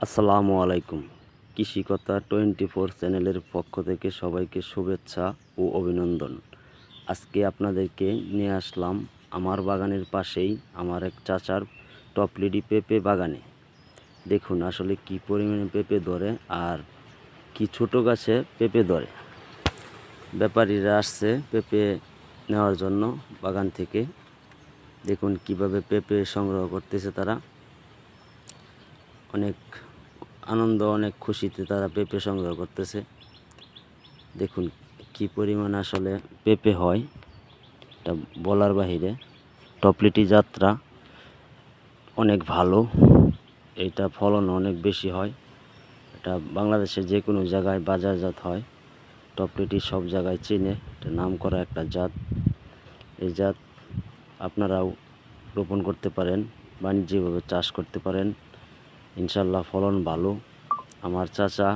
আসসালামু আলাইকুম। কৃষিকথা 24 চ্যানেলের পক্ষ থেকে সবাইকে শুভেচ্ছা ও অভিনন্দন। আজকে আপনাদেরকে নিয়ে আসলাম আমার বাগানের পাশেই আমার এক চাচার টপলিডি পেঁপে বাগানে। দেখুন আসলে কি পরিমাণে পেঁপে ধরে আর কি ছোট গাছে পেঁপে ধরে। ব্যাপারীরা আসছে পেঁপে নেওয়ার জন্য বাগান থেকে। দেখুন কিভাবে পেঁপে সংগ্রহ করতেছে তারা। অনেক আনন্দ, অনেক খুশিতে তারা পেঁপে সংগ্রহ করতেছে। দেখুন কি পরিমাণ আসলে পেঁপে হয়, এটা বলার বাহিরে। টপলিটি যাত্রা অনেক ভালো, এটা ফলন অনেক বেশি হয়। এটা বাংলাদেশের যে কোনো জায়গায় বাজারজাত হয়। টপলিটি সব জায়গায় চেনে, এটা নাম করা একটা জাত। এই জাত আপনারাও রোপণ করতে পারেন, বাণিজ্যিকভাবে চাষ করতে পারেন। ইনশাল্লাহ ফলন ভালো। আমার চাচা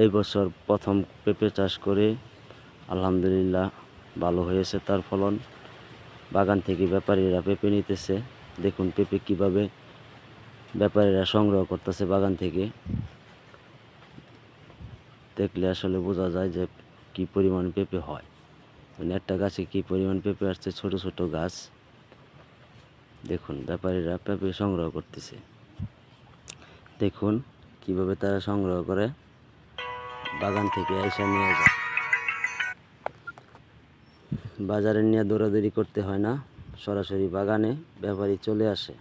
এই বছর প্রথম পেঁপে চাষ করে আলহামদুলিল্লাহ ভালো হয়েছে তার ফলন। বাগান থেকে ব্যাপারীরা পেঁপে নিতেছে। দেখুন পেঁপে কিভাবে ব্যাপারীরা সংগ্রহ করতেছে বাগান থেকে। দেখলে আসলে বোঝা যায় যে কি পরিমাণ পেঁপে হয়, মানে একটা গাছে কি পরিমাণ পেঁপে আসছে, ছোট ছোট গাছ। দেখুন ব্যাপারীরা পেঁপে সংগ্রহ করতেছে। দেখুন কিভাবে তারা সংগ্রহ করে বাগান থেকে এসে নিয়ে যায়। বাজারে নিয়ে দৌড়াদৌড়ি করতে হয় না, সরাসরি বাগানে ব্যাপারী চলে আসে।